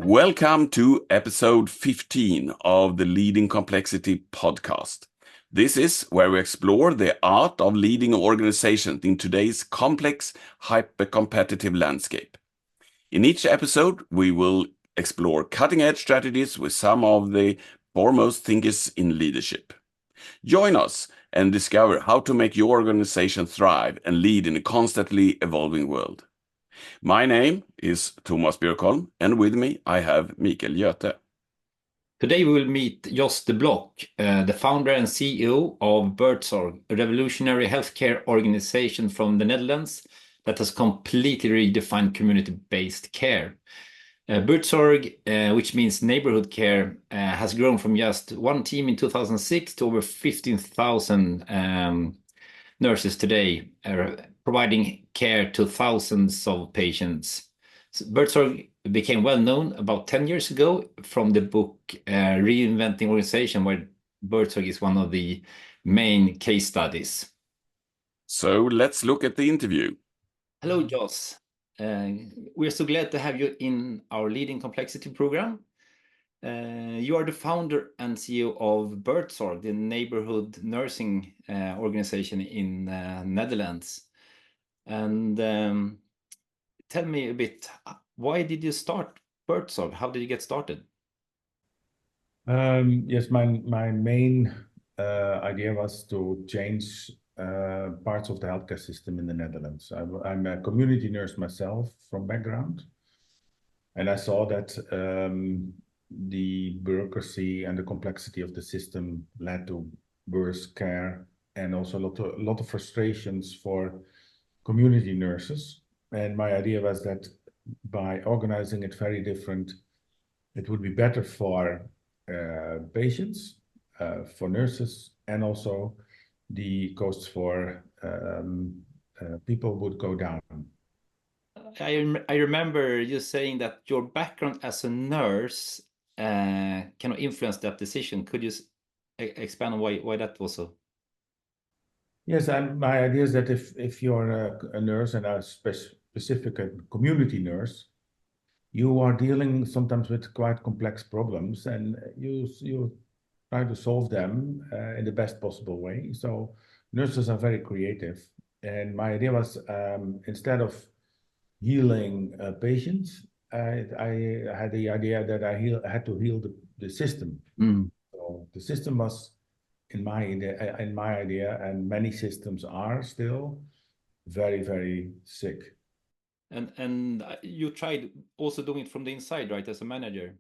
Welcome to episode 15 of the Leading Complexity podcast. This is where we explore the art of leading organizations in today's complex, hyper-competitive landscape. In each episode, we will explore cutting-edge strategies with some of the foremost thinkers in leadership. Join us and discover how to make your organization thrive and lead in a constantly evolving world. My name is Tomas Björkholm, and with me I have Michael Göthe. Today we will meet Jos de Blok, the founder and CEO of Buurtzorg, a revolutionary healthcare organization from the Netherlands that has completely redefined community-based care. Buurtzorg, which means neighborhood care, has grown from just one team in 2006 to over 15,000 nurses today, providing care to thousands of patients. So Buurtzorg became well known about 10 years ago from the book Reinventing Organization, where Buurtzorg is one of the main case studies. So let's look at the interview. Hello, Jos. We're so glad to have you in our Leading Complexity program. You are the founder and CEO of Buurtzorg, the neighborhood nursing organization in Netherlands. And tell me a bit, why did you start Buurtzorg? How did you get started? Yes, my main idea was to change parts of the healthcare system in the Netherlands. I'm a community nurse myself from background, and I saw that the bureaucracy and the complexity of the system led to worse care and also a lot of frustrations for community nurses. And my idea was that by organizing it very different, it would be better for patients, for nurses, and also the costs for people would go down. I remember you saying that your background as a nurse kind of influenced that decision. Could you expand on why that was so? Yes, my idea is that if you're a nurse and a specific community nurse, you are dealing sometimes with quite complex problems, and you try to solve them in the best possible way. So nurses are very creative, and my idea was instead of healing patients, I had the idea that I had to heal the system. So the system was in my idea, and many systems are still very, very sick. And you tried also doing it from the inside, right, as a manager?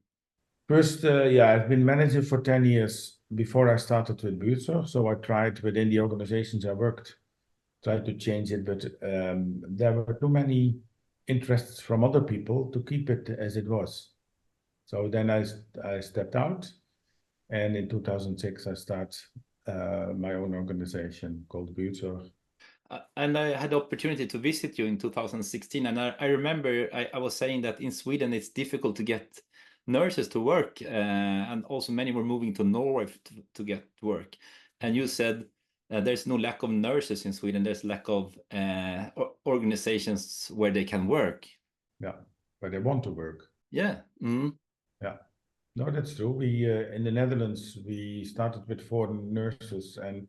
First, yeah, I've been manager for 10 years before I started with Buurtzorg. So I tried within the organizations I worked, tried to change it, but there were too many interests from other people to keep it as it was. So then I stepped out, and in 2006 I started my own organization called Buurtzorg. And I had the opportunity to visit you in 2016, and I remember I was saying that in Sweden it's difficult to get nurses to work, and also many were moving to Norway to get work. And you said there's no lack of nurses in Sweden, there's lack of organizations where they can work. Yeah, but they want to work. Yeah. Yeah. No, that's true. We in the Netherlands we started with 4 nurses, and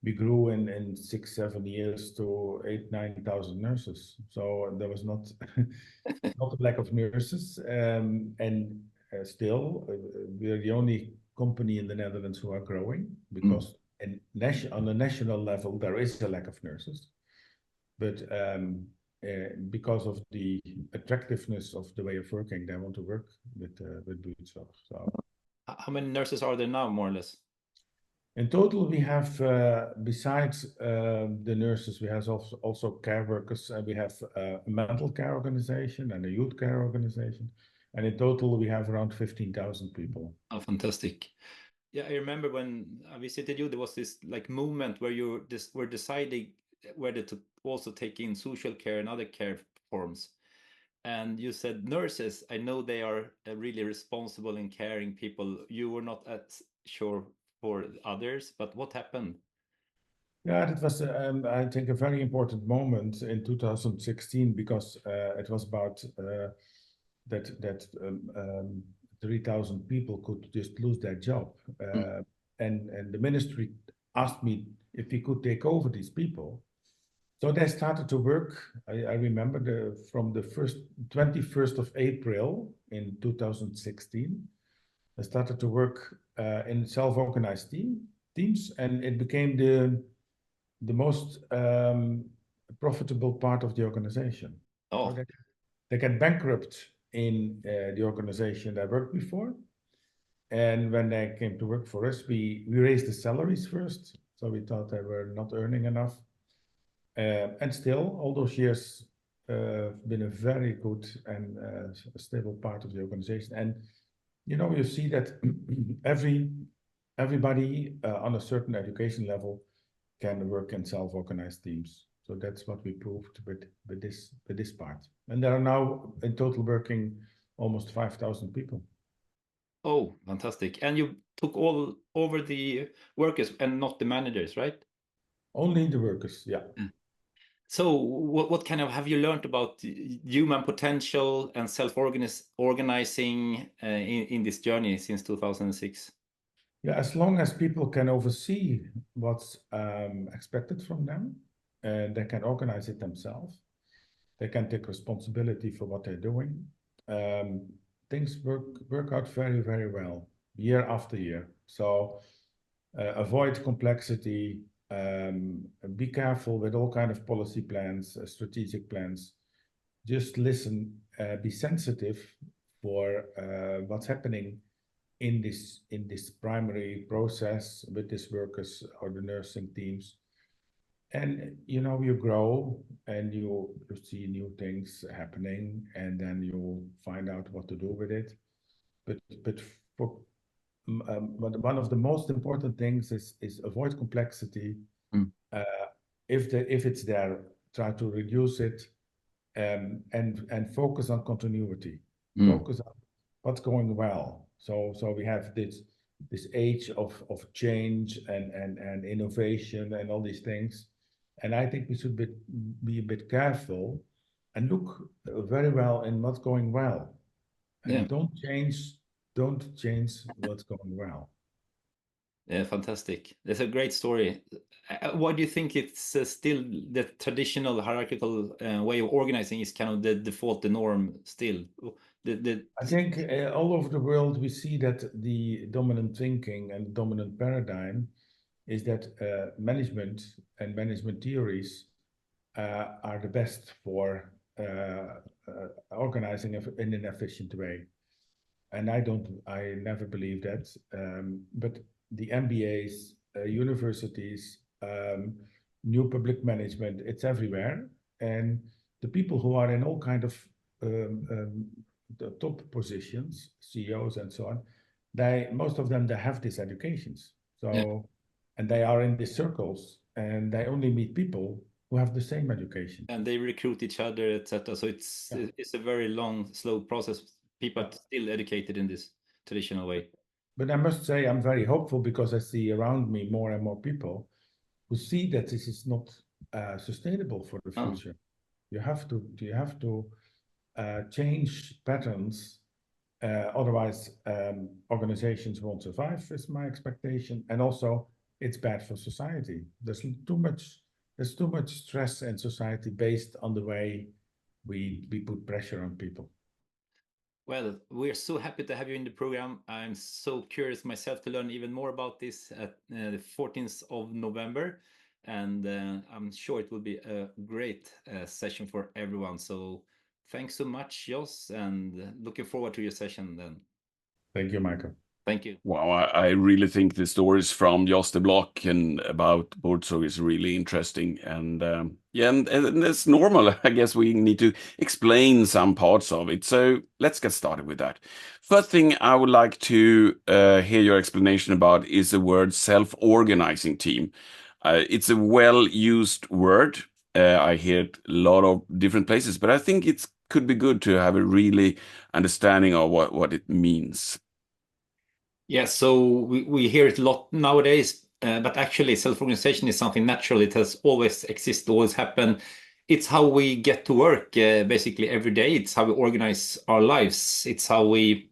we grew in 6-7 years to 8,000-9,000 nurses. So there was not not a lack of nurses, and still we're the only company in the Netherlands who are growing, because on a national level there is a lack of nurses, but because of the attractiveness of the way of working, they want to work with Buurtzorg. So, how many nurses are there now, more or less? In total, we have, besides the nurses, we have also care workers, and we have a mental care organization and a youth care organization. And in total, we have around 15,000 people. Oh, fantastic. Yeah, I remember when I visited you, there was this like movement where you were deciding whether to also take in social care and other care forms. And you said nurses, I know they are really responsible in caring people. You were not as sure for others, but what happened? Yeah, that was, I think, a very important moment in 2016, because it was about that 3,000 people could just lose their job. And the ministry asked me if we could take over these people. So they started to work. I remember from the 21st of April in 2016, I started to work in self-organized teams, and it became the most profitable part of the organization. Oh, So they got bankrupt in the organization they worked before. And when they came to work for us, we raised the salaries first. So we thought they were not earning enough. And still, all those years been a very good and stable part of the organization. And you see that everybody on a certain education level can work in self-organized teams. So that's what we proved with this part. And there are now in total working almost 5,000 people. Oh, fantastic! And you took all over the workers and not the managers, right? Only the workers, yeah. So what kind of have you learned about human potential and self-organizing in this journey since 2006? Yeah, as long as people can oversee what's expected from them, and they can organize it themselves, they can take responsibility for what they're doing. Things work out very, very well year after year. So avoid complexity. Be careful with all kind of policy plans, strategic plans. Just listen, be sensitive for what's happening in this primary process with these workers or the nursing teams. And you grow and you see new things happening, and then you find out what to do with it. But one of the most important things is avoid complexity. If it's there, try to reduce it, and focus on continuity. Focus on what's going well. So we have this age of change and innovation and all these things. And I think we should be a bit careful and look very well in what's going well. And don't change what's going well. Yeah, fantastic. That's a great story. Why do you think it's still the traditional hierarchical way of organizing is kind of the default, the norm still? I think all over the world we see that the dominant thinking and dominant paradigm is that management and management theories are the best for organizing in an efficient way. And I never believe that. But the MBAs, universities, new public management, it's everywhere. And the people who are in all kind of the top positions, CEOs and so on, most of them, they have these educations. So, and they are in these circles, and they only meet people who have the same education. And they recruit each other, etc. So it's a very long, slow process. People are still educated in this traditional way. But I must say I'm very hopeful, because I see around me more and more people who see that this is not sustainable for the future. You have to change patterns, otherwise organizations won't survive, is my expectation. And also it's bad for society. There's too much stress in society based on the way we put pressure on people. Well, we're so happy to have you in the program. I'm so curious myself to learn even more about this at the 14th of November. And I'm sure it will be a great session for everyone. So thanks so much, Jos, and looking forward to your session then. Thank you, Michael. Thank you. Wow, I really think the stories from Jos de Blok and about Buurtzorg is really interesting. And yeah, and it's normal. I guess we need to explain some parts of it. So let's get started with that. First thing I would like to hear your explanation about is the word self-organizing team. It's a well-used word. I hear it a lot of different places, but I think it could be good to have a really understanding of what it means. Yeah, so we hear it a lot nowadays, but actually self-organization is something natural. It has always existed, always happened. it's how we get to work basically every day. It's how we organize our lives. It's how we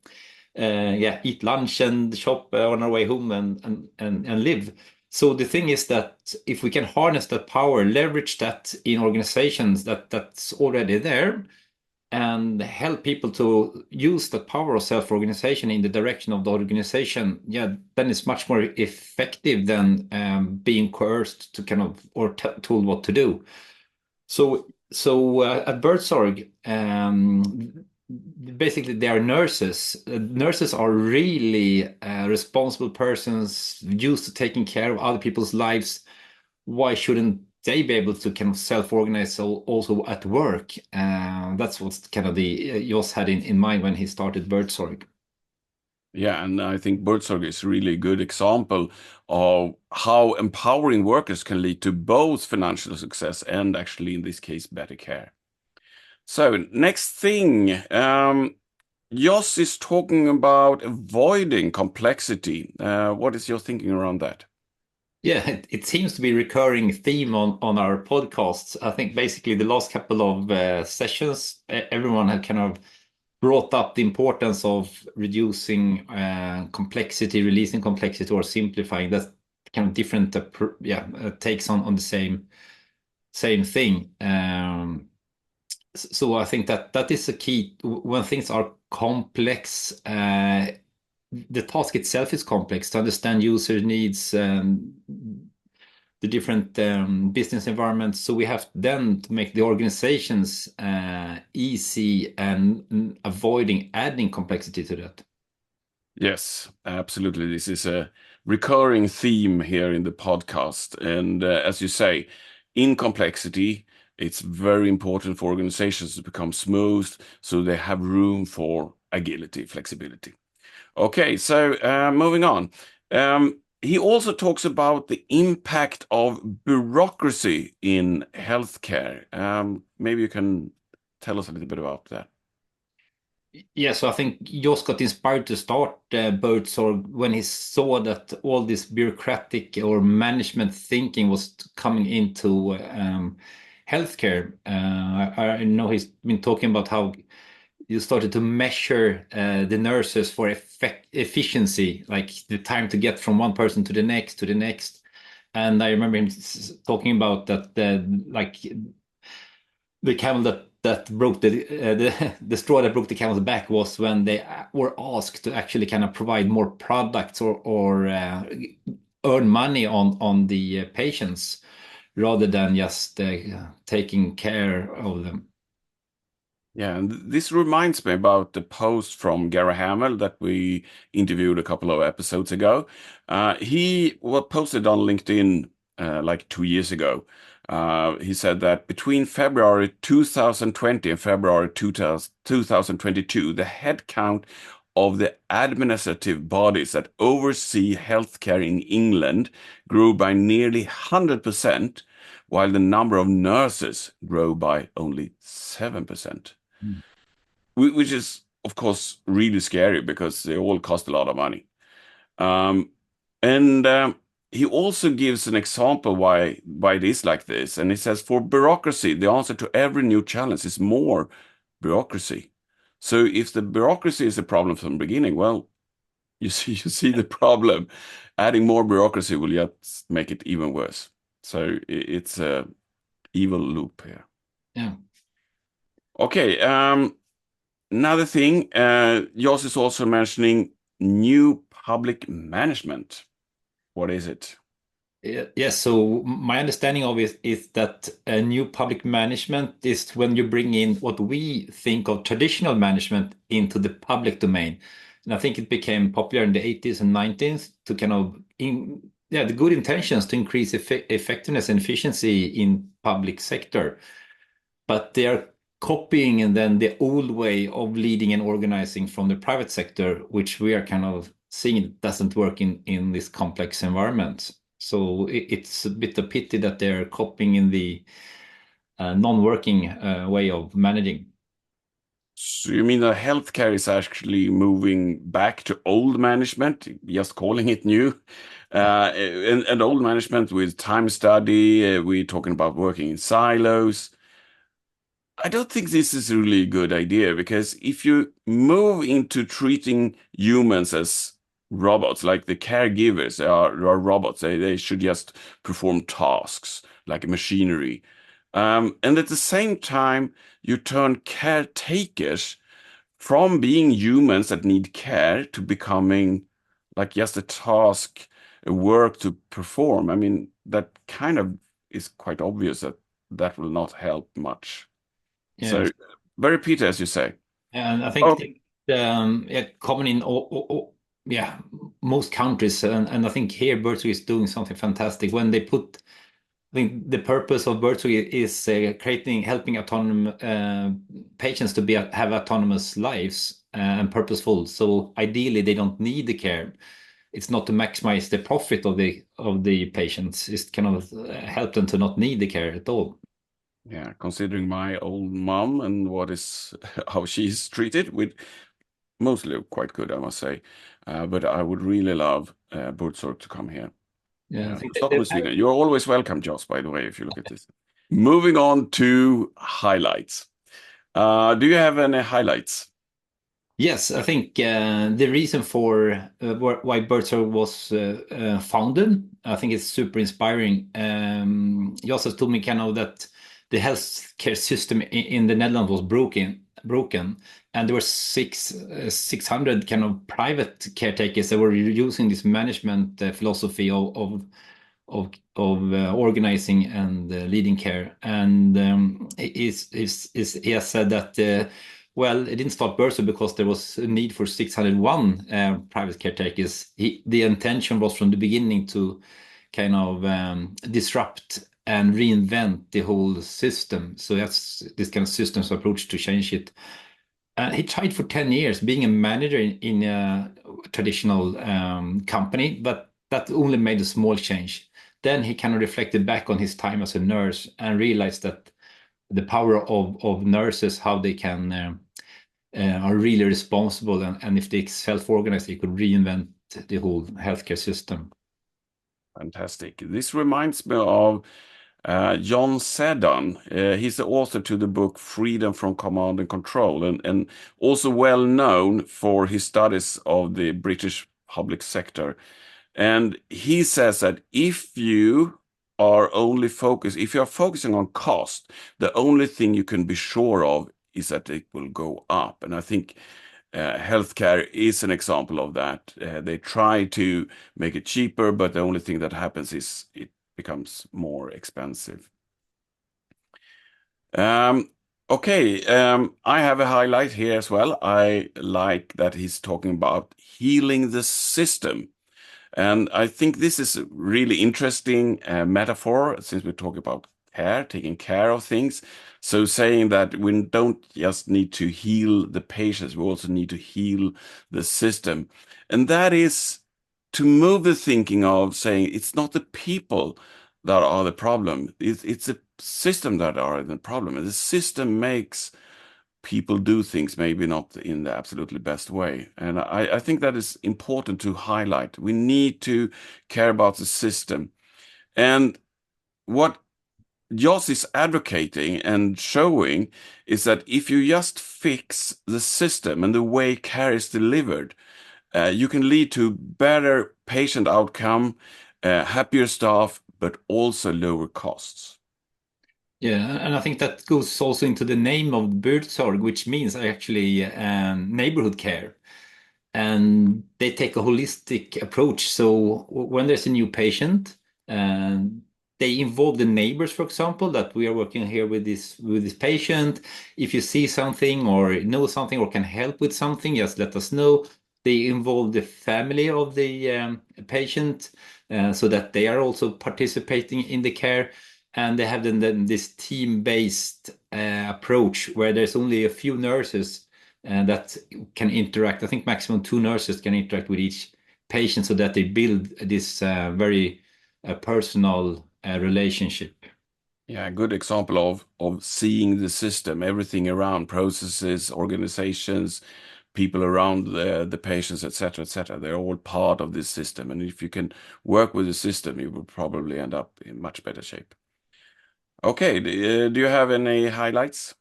eat lunch and shop on our way home and live. So the thing is that if we can harness that power, leverage that in organizations that's already there, and help people to use the power of self-organization in the direction of the organization, then it's much more effective than being coerced to kind of or told what to do. So at Buurtzorg, basically they are nurses. Nurses are really responsible persons used to taking care of other people's lives. Why shouldn't they be able to kind of self-organize also at work? That's what's kind of the Jos had in mind when he started Buurtzorg. Yeah, and I think Buurtzorg is really a good example of how empowering workers can lead to both financial success and actually, in this case, better care. So next thing, Jos is talking about avoiding complexity. What is your thinking around that? Yeah, it seems to be a recurring theme on our podcasts. I think basically the last couple of sessions, everyone had kind of brought up the importance of reducing complexity, releasing complexity, or simplifying. That's kind of different takes on the same thing. So I think that is a key. When things are complex, the task itself is complex to understand user needs, the different business environments. So we have then to make the organizations easy and avoiding adding complexity to that. Yes, absolutely. This is a recurring theme here in the podcast. And as you say, in complexity, it's very important for organizations to become smooth so they have room for agility, flexibility. Okay, so moving on. He also talks about the impact of bureaucracy in healthcare. Maybe you can tell us a little bit about that. Yeah, so I think Jos got inspired to start Buurtzorg when he saw that all this bureaucratic or management thinking was coming into healthcare. I know he's been talking about how you started to measure the nurses for efficiency, like the time to get from one person to the next. And I remember him talking about that, like the camel that broke the straw that broke the camel's back was when they were asked to actually kind of provide more products or earn money on the patients rather than just taking care of them. Yeah, and this reminds me about the post from Gary Hamel that we interviewed a couple of episodes ago. He was posted on LinkedIn like 2 years ago. He said that between February 2020 and February 2022, the headcount of the administrative bodies that oversee healthcare in England grew by nearly 100%, while the number of nurses grew by only 7%. Which is, of course, really scary because they all cost a lot of money. And he also gives an example why it is like this. And he says, for bureaucracy, the answer to every new challenge is more bureaucracy. So if the bureaucracy is a problem from the beginning, well, you see the problem. Adding more bureaucracy will just make it even worse. So it's a evil loop here. Yeah. Okay. Another thing, Jos is also mentioning new public management. What is it? Yes, so my understanding of it is that a new public management is when you bring in what we think of traditional management into the public domain. And I think it became popular in the 80s and 90s to kind of, the good intentions to increase effectiveness and efficiency in public sector. But they are copying and then the old way of leading and organizing from the private sector, which we are kind of seeing it doesn't work in this complex environment. So it's a bit of pity that they're copying in the non-working way of managing. So you mean that healthcare is actually moving back to old management, just calling it new? And old management with time study, we're talking about working in silos. I don't think this is really a good idea, because if you move into treating humans as robots, like the caregivers are robots, they should just perform tasks like machinery. And at the same time, you turn caretakers from being humans that need care to becoming like just a task, a work to perform. I mean, that kind of is quite obvious that that will not help much. Yeah. So very Peter, as you say. And I think Oh, yeah, common in yeah, most countries, and I think here Buurtzorg is doing something fantastic when they put. I think the purpose of Buurtzorg is helping autonomous patients to have autonomous lives and purposeful. So ideally, they don't need the care. It's not to maximize the profit of the patients. It's kind of help them to not need the care at all. yeah, considering my old mom and what is how she's treated, with mostly quite good, I must say. But I would really love Buurtzorg to come here. Yeah, I think Stockholm, Sweden. You're always welcome, Jos, by the way, if you look at this. Moving on to highlights. Do you have any highlights? yes, I think the reason for why Buurtzorg was founded, I think it's super inspiring. Jos has told me kind of that the healthcare system in the Netherlands was broken, and there were 600 kind of private caretakers that were using this management philosophy of organizing and leading care. And he has said that. Well, it didn't start Buurtzorg because there was a need for 601 private caretakers. The intention was from the beginning to kind of disrupt and reinvent the whole system. So that's this kind of systems approach to change it. He tried for 10 years being a manager in a traditional company, but that only made a small change. Then he kind of reflected back on his time as a nurse and realized that the power of nurses, how they can are really responsible, and if they self-organize, they could reinvent the whole healthcare system. Fantastic. This reminds me of John Seddon. He's the author to the book Freedom from Command and Control, and also well known for his studies of the British public sector. And he says that if you are focusing on cost, the only thing you can be sure of is that it will go up. And I think healthcare is an example of that. They try to make it cheaper, but the only thing that happens is it becomes more expensive. Okay, I have a highlight here as well. I like that he's talking about healing the system. And I think this is a really interesting metaphor, since we're talking about care, taking care of things. So saying that we don't just need to heal the patients, we also need to heal the system. And that is to move the thinking of saying it's not the people that are the problem, it's the system that are the problem. And the system makes people do things maybe not in the absolutely best way. And I think that is important to highlight. We need to care about the system. And what Jos is advocating and showing is that if you just fix the system and the way care is delivered, you can lead to better patient outcome, happier staff, but also lower costs. Yeah, and I think that goes also into the name of Buurtzorg, which means actually neighborhood care. And they take a holistic approach. So when there's a new patient, they involve the neighbors, for example, that we are working here with this patient. If you see something or know something or can help with something, just let us know. They involve the family of the patient so that they are also participating in the care. And they have then this team-based approach where there's only a few nurses that can interact. I think maximum 2 nurses can interact with each patient so that they build this very personal relationship. Yeah, a good example of seeing the system, everything around, processes, organizations, people around the patients, etc., etc. They're all part of this system. And if you can work with the system, you will probably end up in much better shape. Okay, do you have any highlights?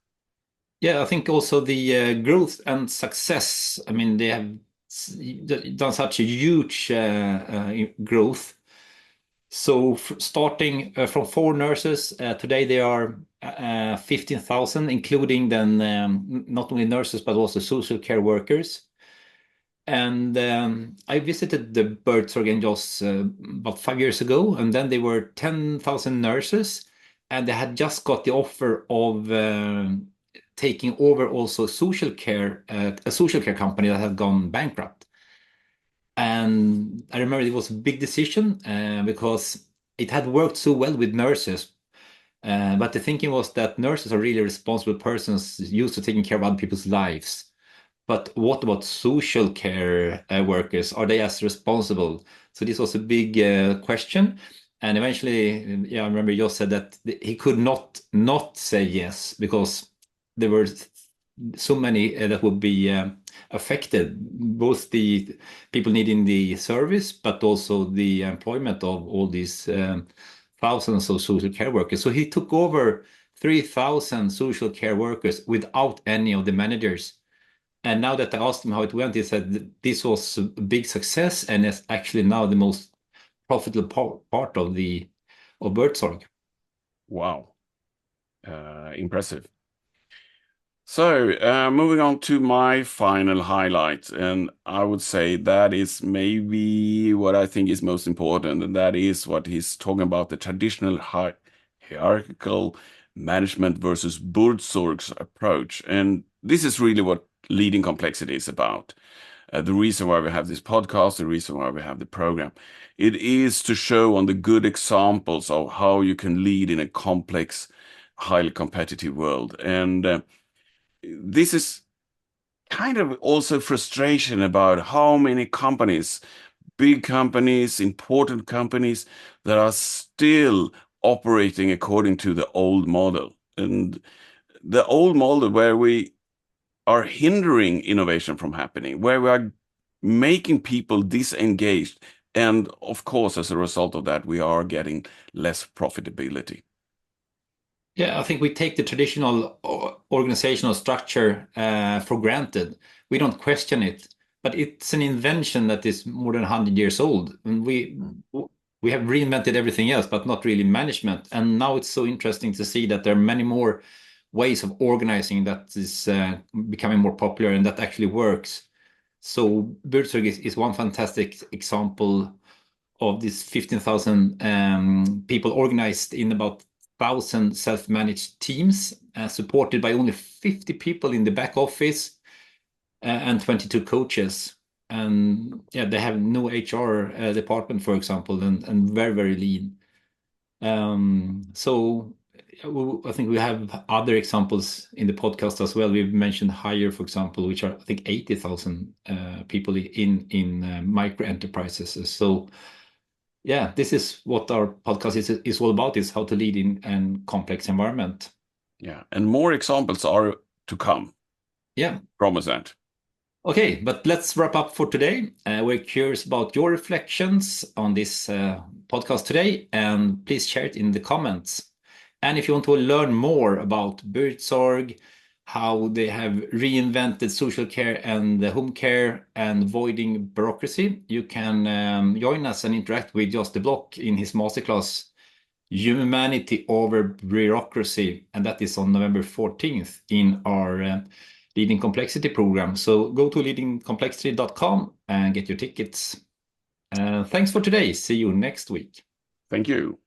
Yeah, I think also the growth and success. I mean, they have done such a huge growth. So starting from 4 nurses, today they are 15,000, including then not only nurses but also social care workers. And I visited the Buurtzorg in Jos about 5 years ago, and then they were 10,000 nurses, and they had just got the offer of taking over also social care, a social care company that had gone bankrupt. And I remember it was a big decision because it had worked so well with nurses. But the thinking was that nurses are really responsible persons used to taking care of other people's lives. But what about social care workers? Are they as responsible? So this was a big question. And eventually, yeah, I remember Jos said that he could not say yes because there were so many that would be affected, both the people needing the service, but also the employment of all these thousands of social care workers. So he took over 3,000 social care workers without any of the managers. And now that I asked him how it went, he said this was a big success and it's actually now the most profitable part of Buurtzorg. Wow. Impressive. So, moving on to my final highlight, and I would say that is maybe what I think is most important, and that is what he's talking about, the traditional hierarchical management versus Buurtzorg's approach. And this is really what leading complexity is about. The reason why we have this podcast, the reason why we have the program, it is to show on the good examples of how you can lead in a complex, highly competitive world. And this is kind of also frustration about how many companies, big companies, important companies that are still operating according to the old model. And the old model where we are hindering innovation from happening, where we are making people disengaged. And of course, as a result of that, we are getting less profitability. Yeah, I think we take the traditional organizational structure for granted. We don't question it, but it's an invention that is more than 100 years old. And we have reinvented everything else, but not really management. And now it's so interesting to see that there are many more ways of organizing that is becoming more popular and that actually works. So Buurtzorg is one fantastic example of these 15,000 people organized in about 1,000 self-managed teams, supported by only 50 people in the back office and 22 coaches. And yeah, they have no HR department, for example, and very, very lean. So I think we have other examples in the podcast as well. We've mentioned Hire, for example, which are, I think, 80,000 people in micro enterprises. So yeah, this is what our podcast is all about, is how to lead in a complex environment. Yeah, and more examples are to come. Yeah. Promise that. Okay, but let's wrap up for today. We're curious about your reflections on this podcast today, and please share it in the comments. And if you want to learn more about Buurtzorg, how they have reinvented social care and home care and avoiding bureaucracy, you can join us and interact with Jos de Blok in his masterclass, Humanity over Bureaucracy, and that is on November 14th in our Leading Complexity program. So go to leadingcomplexity.com and get your tickets. Thanks for today. See you next week. Thank you.